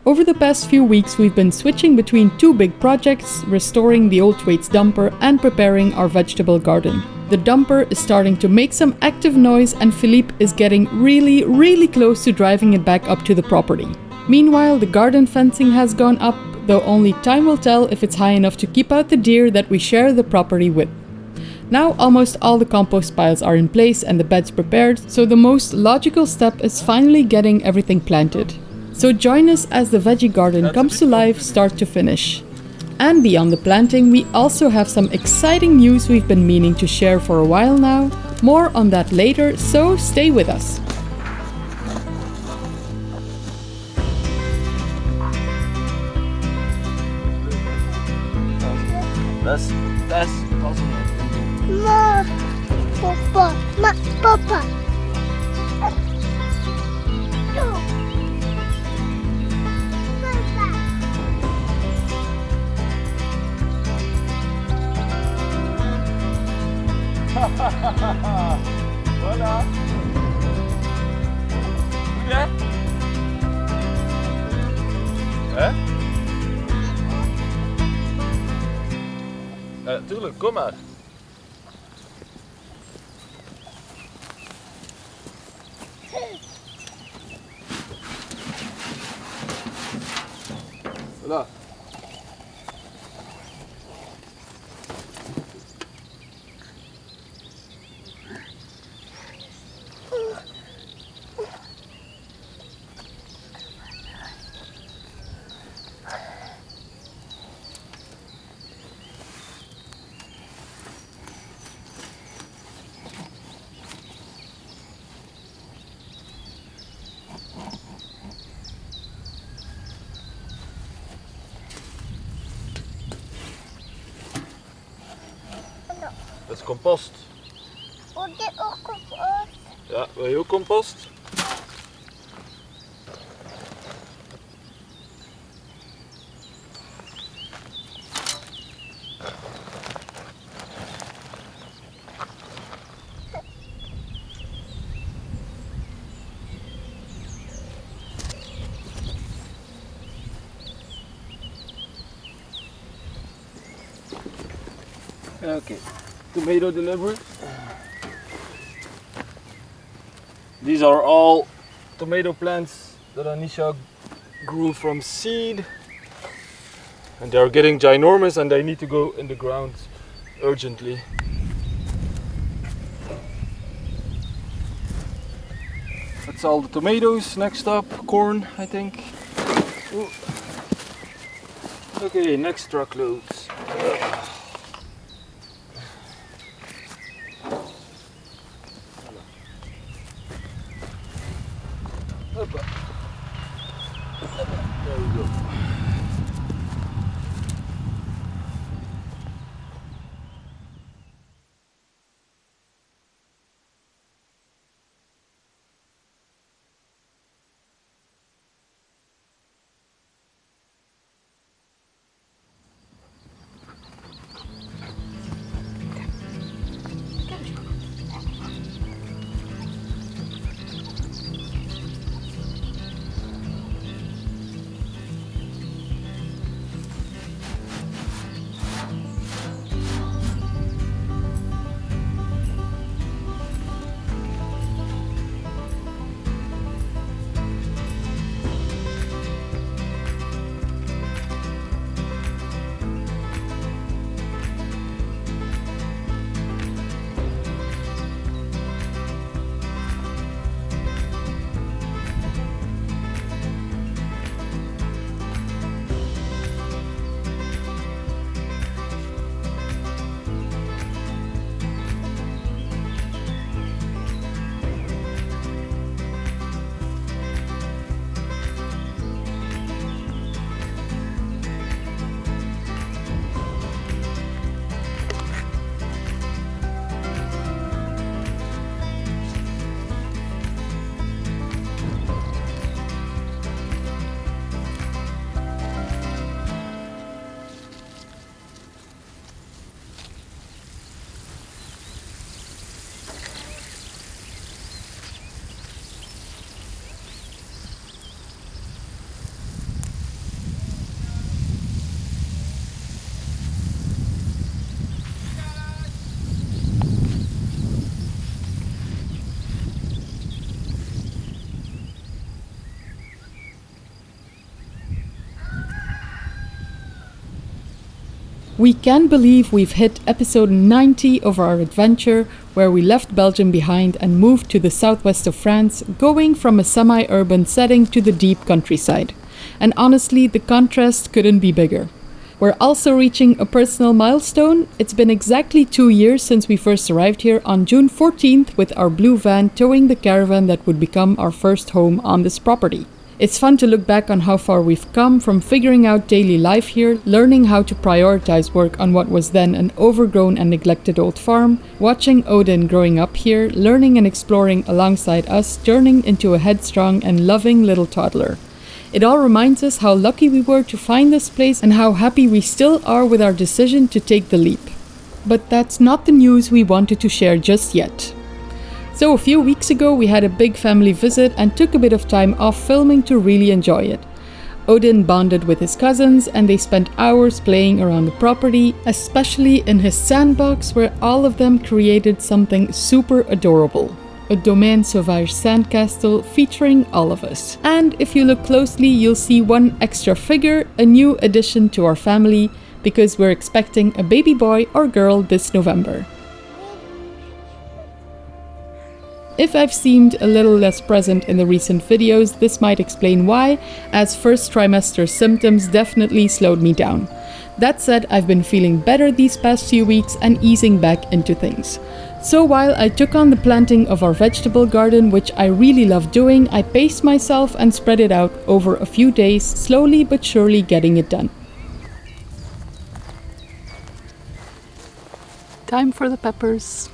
Over the past few weeks, we've been switching between two big projects, restoring the old Thwaites dumper and preparing our vegetable garden. The dumper is starting to make some active noise and Philippe is getting really close to driving it back up to the property. Meanwhile, the garden fencing has gone up, though only time will tell if it's high enough to keep out the deer that we share the property with. Now almost all the compost piles are in place and the beds prepared, so the most logical step is finally getting everything planted. So join us as the veggie garden comes to life start to finish. And beyond the planting, we also have some exciting news we've been meaning to share for a while now. More on that later, so stay with us. Das Ma, Papa. Voilà. Goed hè? Ja, tuurlijk, kom maar. Voilà. Dat is compost. Wil je ook compost? Ja, wil je ook compost? Okay, tomato delivery. These are all tomato plants that Anisha grew from seed. And they are getting ginormous and they need to go in the ground urgently. That's all the tomatoes. Next up, corn, I think. Ooh. Okay, next truckloads. Hoppa. There we go. We can believe we've hit episode 90 of our adventure, where we left Belgium behind and moved to the southwest of France, going from a semi-urban setting to the deep countryside. And honestly, the contrast couldn't be bigger. We're also reaching a personal milestone. It's been exactly 2 years since we first arrived here on June 14th with our blue van towing the caravan that would become our first home on this property. It's fun to look back on how far we've come from figuring out daily life here, learning how to prioritize work on what was then an overgrown and neglected old farm, watching Odin growing up here, learning and exploring alongside us, turning into a headstrong and loving little toddler. It all reminds us how lucky we were to find this place and how happy we still are with our decision to take the leap. But that's not the news we wanted to share just yet. So a few weeks ago we had a big family visit and took a bit of time off filming to really enjoy it. Odin bonded with his cousins and they spent hours playing around the property, especially in his sandbox where all of them created something super adorable. A Domaine Sauvage sandcastle featuring all of us. And if you look closely, you'll see one extra figure, a new addition to our family, because we're expecting a baby boy or girl this November. If I've seemed a little less present in the recent videos, this might explain why, as first trimester symptoms definitely slowed me down. That said, I've been feeling better these past few weeks and easing back into things. So while I took on the planting of our vegetable garden, which I really love doing, I paced myself and spread it out over a few days, slowly but surely getting it done. Time for the peppers.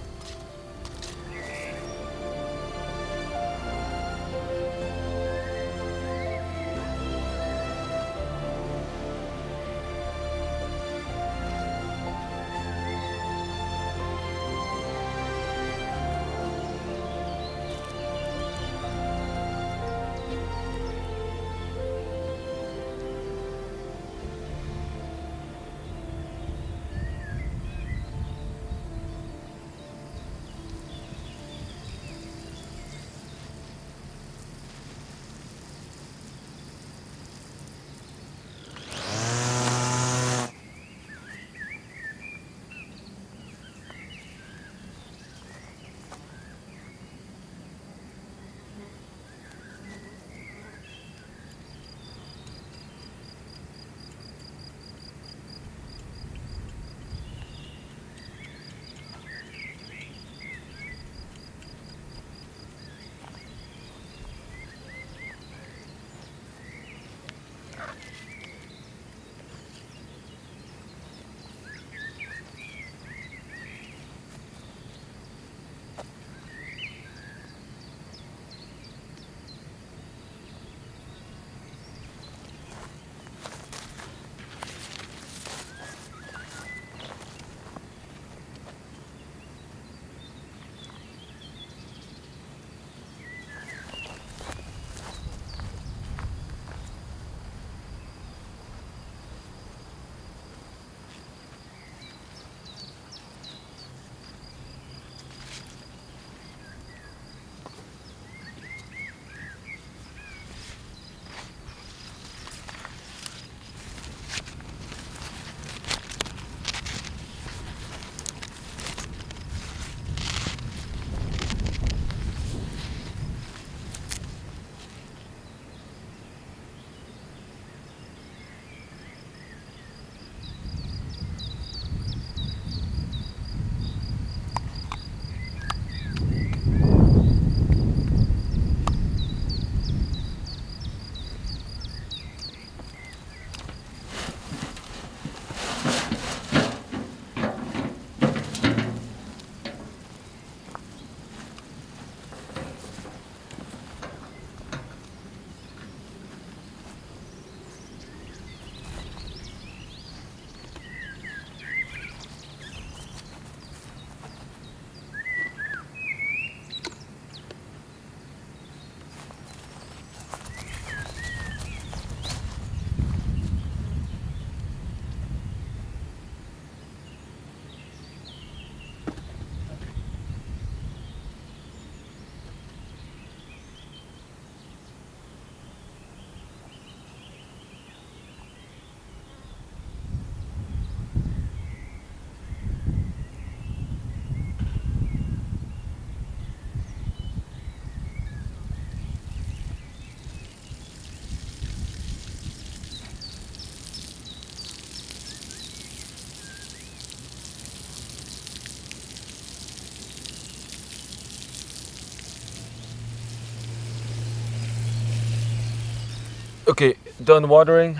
Okay, done watering.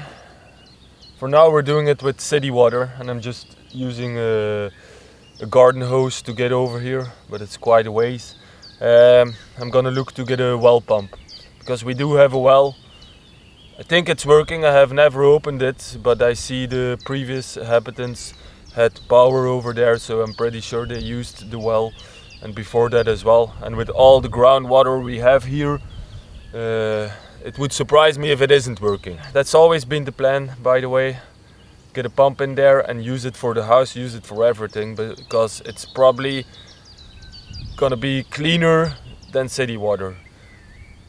For now we're doing it with city water, and I'm just using a garden hose to get over here, but it's quite a ways. I'm gonna look to get a well pump, because we do have a well. I think it's working. I have never opened it, but I see the previous inhabitants had power over there, so I'm pretty sure they used the well, and before that as well. And with all the groundwater we have here, it would surprise me if it isn't working. That's always been the plan, by the way. Get a pump in there and use it for the house, use it for everything, because it's probably gonna be cleaner than city water.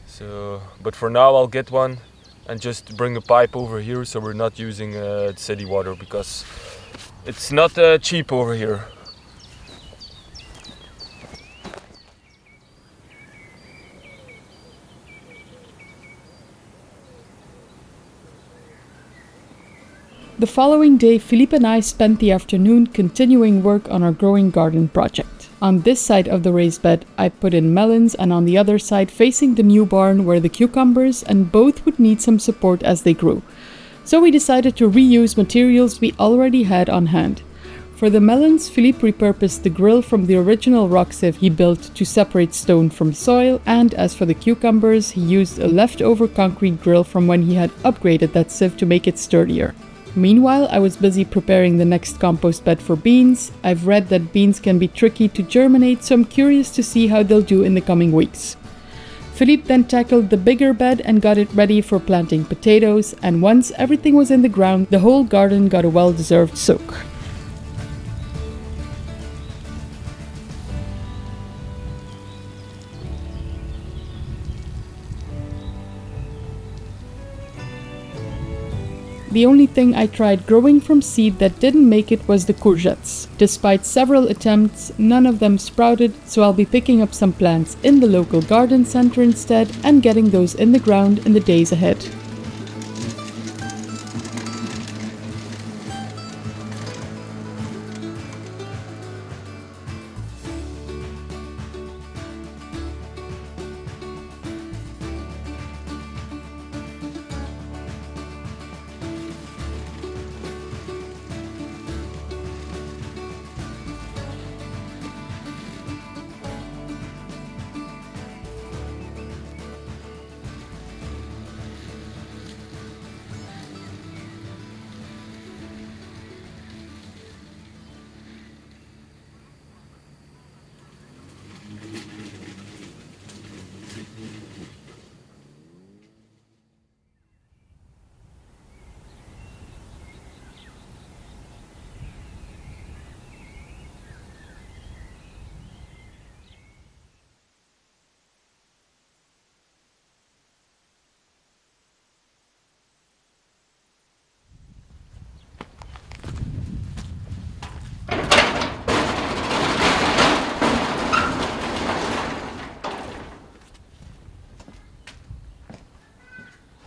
So, but for now I'll get one and just bring a pipe over here, so we're not using city water, because it's not cheap over here. The following day, Philippe and I spent the afternoon continuing work on our growing garden project. On this side of the raised bed, I put in melons, and on the other side, facing the new barn, were the cucumbers, and both would need some support as they grew. So we decided to reuse materials we already had on hand. For the melons, Philippe repurposed the grill from the original rock sieve he built to separate stone from soil, and as for the cucumbers, he used a leftover concrete grill from when he had upgraded that sieve to make it sturdier. Meanwhile, I was busy preparing the next compost bed for beans. I've read that beans can be tricky to germinate, so I'm curious to see how they'll do in the coming weeks. Philippe then tackled the bigger bed and got it ready for planting potatoes, and once everything was in the ground, the whole garden got a well-deserved soak. The only thing I tried growing from seed that didn't make it was the courgettes. Despite several attempts, none of them sprouted, so I'll be picking up some plants in the local garden center instead and getting those in the ground in the days ahead.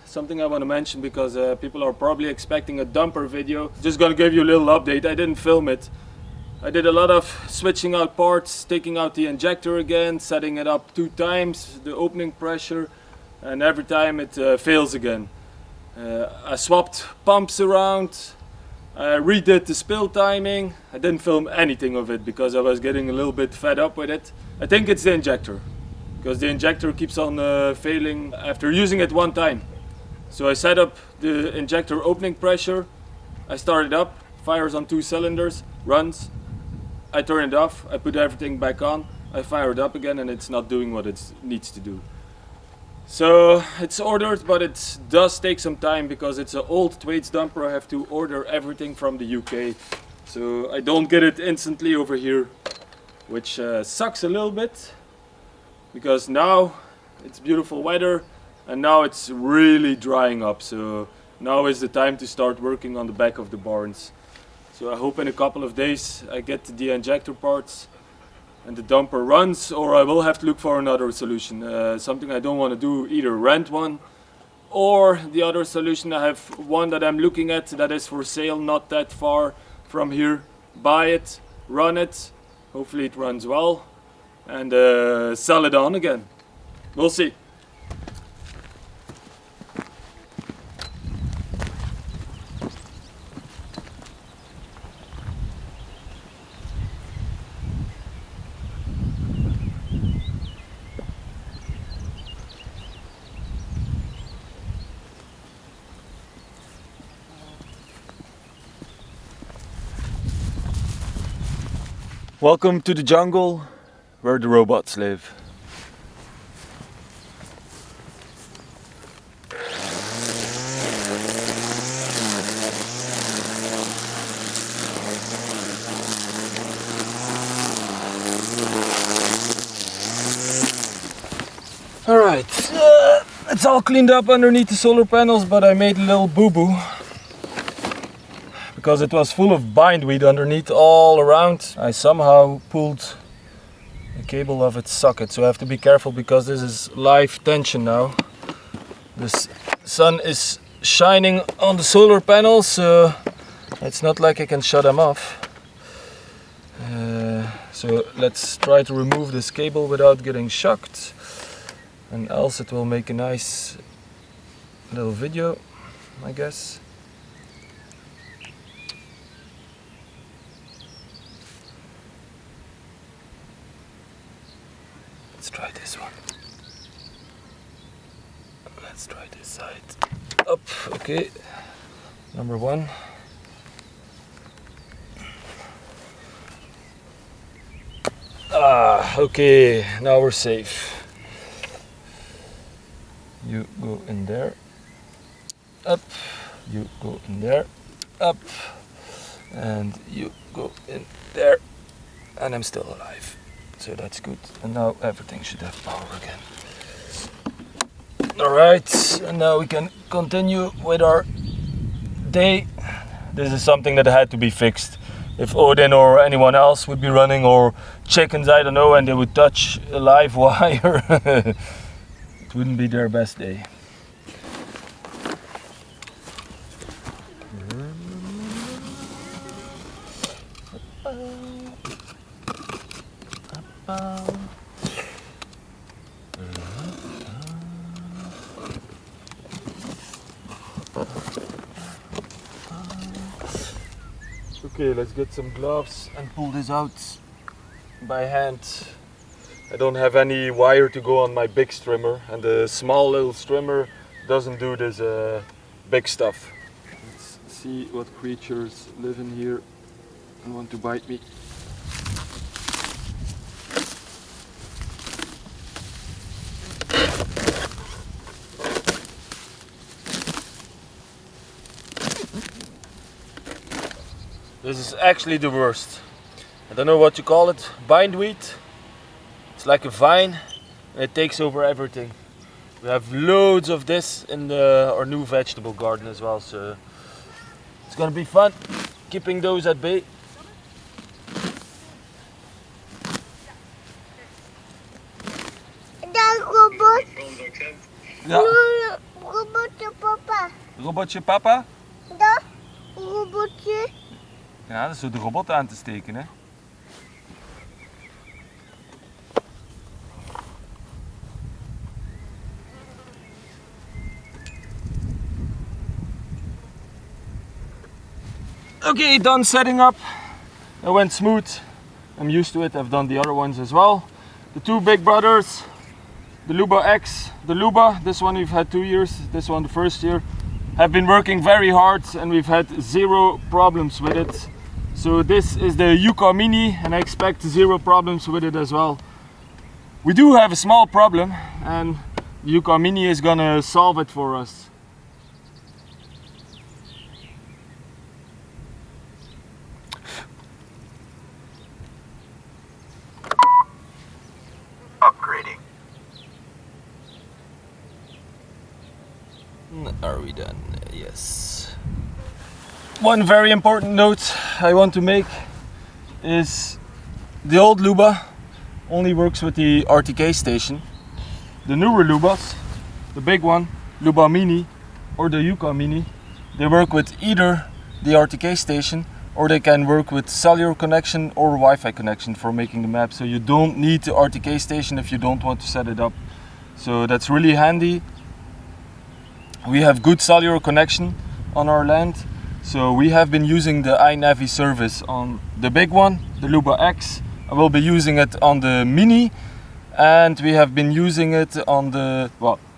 Something I want to mention, because people are probably expecting a dumper video. Just gonna give you a little update. I didn't film it. I did a lot of switching out parts, taking out the injector again, setting it up 2 times, the opening pressure, and every time it fails again. I swapped pumps around, I redid the spill timing. I didn't film anything of it because I was getting a little bit fed up with it. I think it's the injector, because the injector keeps on failing after using it 1 time. So I set up the injector opening pressure, I start it up, fires on 2 cylinders, runs, I turn it off, I put everything back on, I fire it up again, and it's not doing what it needs to do. So it's ordered, but it does take some time because it's an old Thwaites dumper. I have to order everything from the UK, so I don't get it instantly over here, which sucks a little bit, because now it's beautiful weather and now it's really drying up, so now is the time to start working on the back of the barns. So I hope in a couple of days I get the injector parts and the dumper runs, or I will have to look for another solution. Something I don't want to do, either rent one, or the other solution, I have one that I'm looking at that is for sale not that far from here. Buy it, run it, hopefully it runs well, and sell it on again. We'll see. Welcome to the jungle where the robots live. Alright, it's all cleaned up underneath the solar panels, but I made a little boo-boo because it was full of bindweed underneath all around. I somehow pulled the cable of its socket, so I have to be careful because this is live tension now. The sun is shining on the solar panels, so it's not like I can shut them off. So let's try to remove this cable without getting shocked, and else it will make a nice little video, I guess. Let's try this one. Let's try this side. Up, okay. Number one. Okay, now we're safe. You go in there. Up. You go in there. Up. And you go in there. And I'm still alive. So that's good. And now everything should have power again. Alright, and now we can continue with our day. This is something that had to be fixed. If Odin or anyone else would be running, or chickens, I don't know, and they would touch a live wire, it wouldn't be their best day. Okay, let's get some gloves and pull this out by hand. I don't have any wire to go on my big strimmer, and the small little strimmer doesn't do this big stuff. Let's see what creatures live in here and want to bite me. This is actually the worst. I don't know what you call it. Bindweed. It's like a vine and it takes over everything. We have loads of this in our new vegetable garden as well, so it's gonna be fun keeping those at bay. Dat robot. Ja. Robotje papa. Robotje papa? Dat robotje. Ja, dat is zo de robot aan te steken, hè. Okay, done setting up. It went smooth. I'm used to it. I've done the other ones as well. The two big brothers, the Luba X, the Luba, this one we've had 2 years, this one the first year, have been working very hard and we've had 0 problems with it. So this is the Yukon Mini and I expect 0 problems with it as well. We do have a small problem and the Yukon Mini is gonna solve it for us. Upgrading. Are we done? Yes. One very important note I want to make is the old Luba only works with the RTK station. The newer Lubas, the big one, Luba Mini or the Yukon Mini, they work with either the RTK station or they can work with cellular connection or Wi-Fi connection for making the map. So you don't need the RTK station if you don't want to set it up. So that's really handy. We have good cellular connection on our land. So we have been using the iNavi service on the big one, the Luba X. I will be using it on the Mini, and we have been using it on the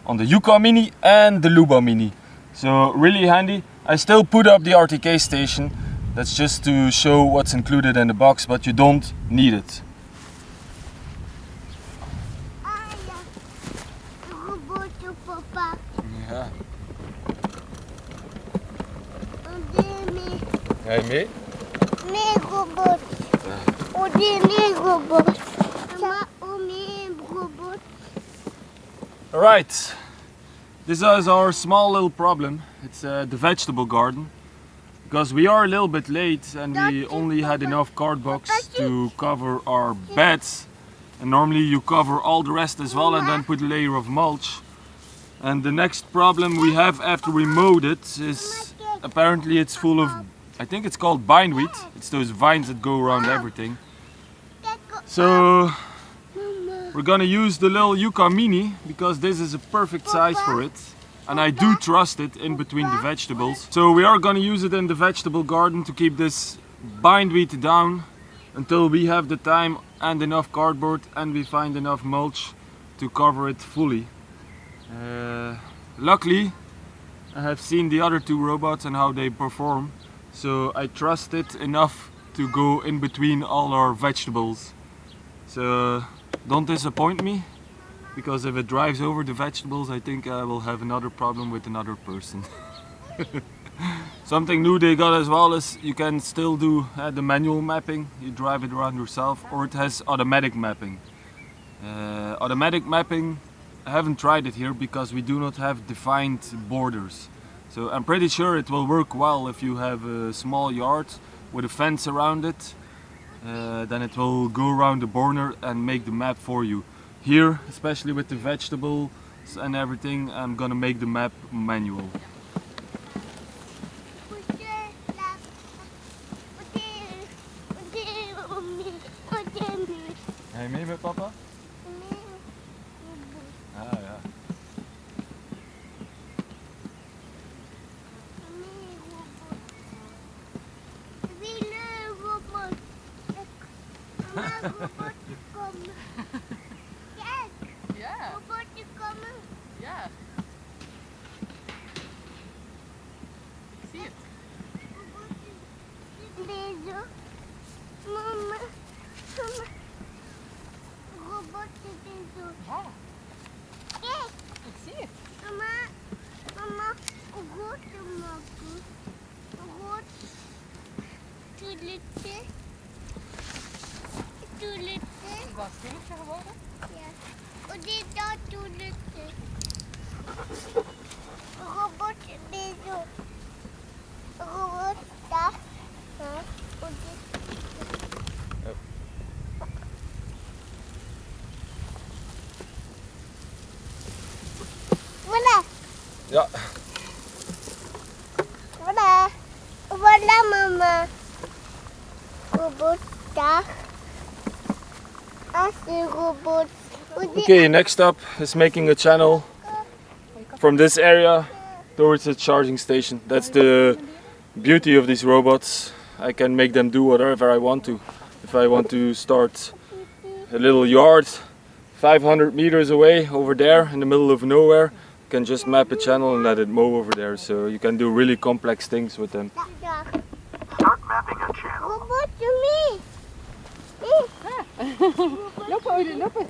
Yukon Mini and the Luba Mini. So really handy. I still put up the RTK station, That's just to show what's included in the box, but you don't need it. Robotje, papa. Ja. Mee. Ga je mee? Nee, robot. Nee, robot. Mama, nee, robot. Alright, this is our small little problem. It's the vegetable garden. Because we are a little bit late and we only had enough cardbox to cover our beds. And normally you cover all the rest as well and then put a layer of mulch. And the next problem we have after we mowed it is apparently it's full of, I think it's called bindweed. It's those vines that go around everything. So we're gonna use the little Yucca Mini because this is a perfect size for it. And I do trust it in between the vegetables. So we are gonna use it in the vegetable garden to keep this bindweed down until we have the time and enough cardboard and we find enough mulch to cover it fully. Luckily, I have seen the other two robots and how they perform. So I trust it enough to go in between all our vegetables. So don't disappoint me. Because if it drives over the vegetables, I think I will have another problem with another person. Something new they got as well is you can still do the manual mapping. You drive it around yourself, or it has automatic mapping. Automatic mapping, I haven't tried it here because we do not have defined borders. So I'm pretty sure it will work well if you have a small yard with a fence around it. Then it will go around the border and make the map for you. Here, especially with the vegetables and everything, I'm gonna make the map manual. Ga je mee met papa? Ah ja. Yeah. Robotje komen. Yeah. See it. Deze. Mama. Mama. Robotje deze. Oh, Kijk. I see it. Mama. Mama. Rood te maken. Rood. Toeletje. Toeletje. Is dat een stoeltje geworden? Ja. Oh, dit dat toeletje. Robotje deze. Robot daar. Oh, dit. Voilà. Ja. Voilà. Voilà, mama. Robot daar. Als een robot. Okay, next up is making a channel from this area towards the charging station. That's the beauty of these robots. I can make them do whatever I want to. If I want to start a little yard 500 meters away over there in the middle of nowhere, you can just map a channel and let it mow over there. So you can do really complex things with them. Start mapping a channel. Robotje mee. Lopen, Odin, lopen.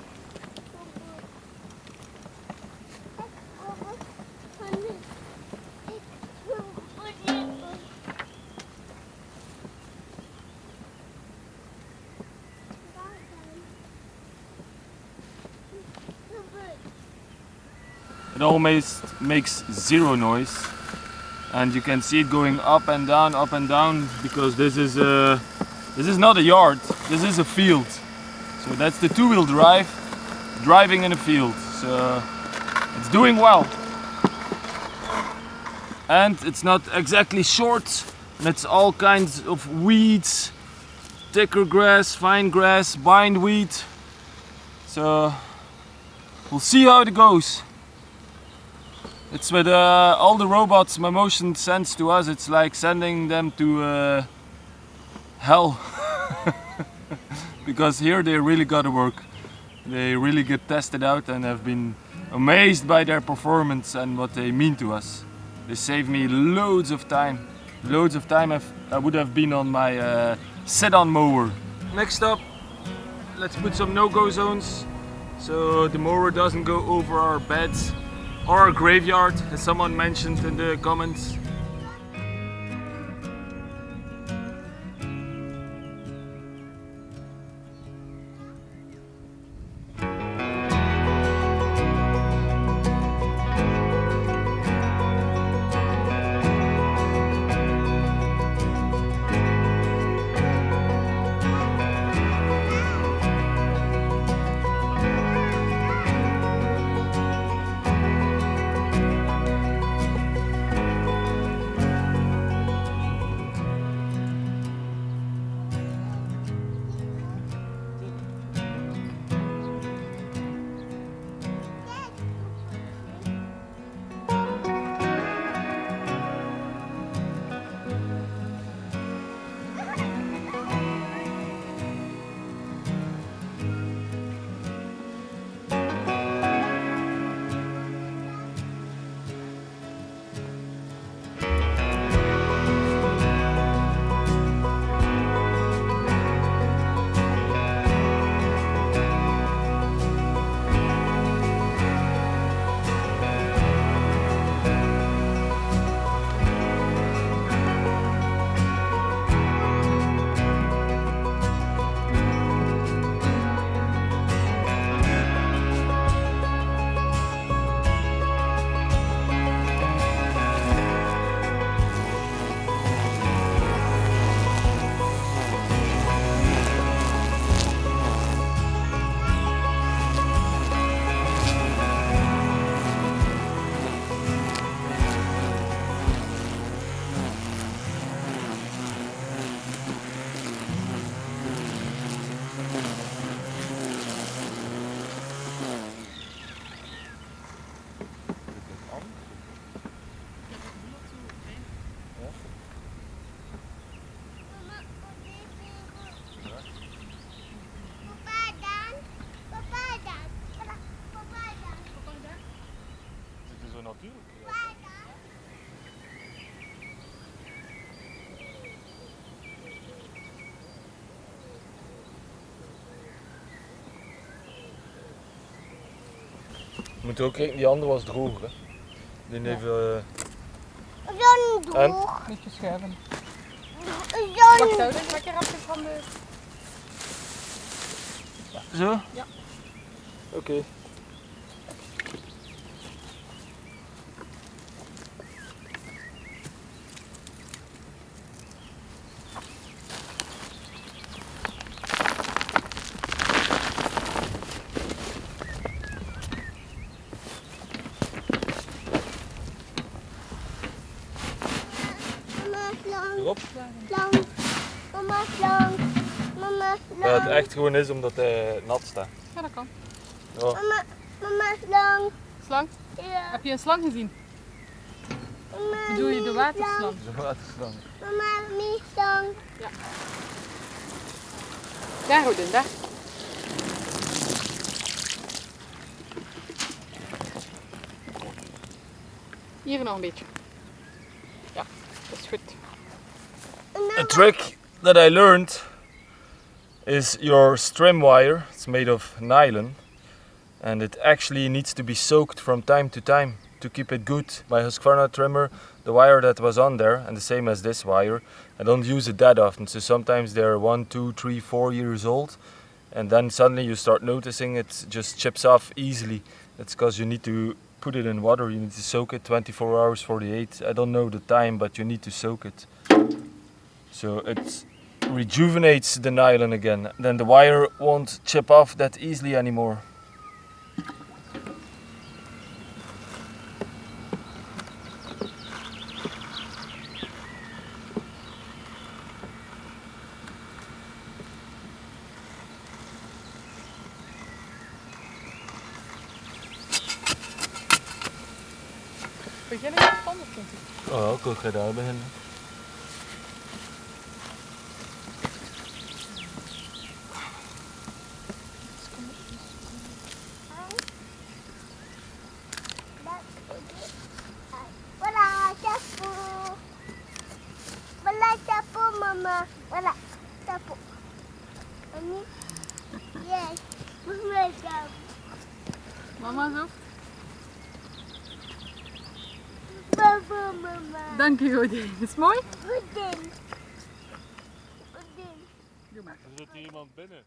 It almost makes zero noise, and you can see it going up and down because this is not a yard, this is a field. So that's the two-wheel drive driving in a field. So it's doing well, and it's not exactly short, and it's all kinds of weeds, thicker grass, fine grass, bindweed. So we'll see how it goes. It's with all the robots Mammotion sends to us, it's like sending them to hell. Because here they really gotta work. They really get tested out and have been amazed by their performance and what they mean to us. They save me loads of time. loads of time I would have been on my sit-on mower. Next up, let's put some no-go zones so the mower doesn't go over our beds or our graveyard, as someone mentioned in the comments. Je moet ook kijken, die andere was droog. Hè. Die heeft... Zo'n droog. Beetje schuiven. Zo'n... Wacht, houden. Lekker afje van de... Zo? Ja. Oké. Erop. Slang. Mama slang. Mama slang. Ja, het echt gewoon is omdat hij nat staat. Ja, dat kan. Ja. Mama slang. Slang? Ja. Heb je een slang gezien? Mama Bedoel je de waterslang? Zo waterslang. Mama mi slang. Ja. Daar houden, daar. Hier nog een beetje. Ja, dat is goed. A trick that I learned is your strim wire. It's made of nylon and it actually needs to be soaked from time to time to keep it good. My Husqvarna trimmer, the wire that was on there, and the same as this wire, I don't use it that often, so sometimes they're 1, 2, 3, 4 years old and then suddenly you start noticing it just chips off easily. That's because you need to put it in water, you need to soak it 24 hours, 48, I don't know the time, but you need to soak it. So it rejuvenates the nylon again, then the wire won't chip off that easily anymore. Beginnen met het anders, denk ik. Oh, ik ga daar beginnen. Voilà, chapeau. Wala sapo, mama. Wala sapo. Mami? Yes. Mama sapo. Mama zoekt. Baba, mama. Dank je, Odin. Is het mooi? Udin. Udin. Doe maar. Er zit hier iemand binnen.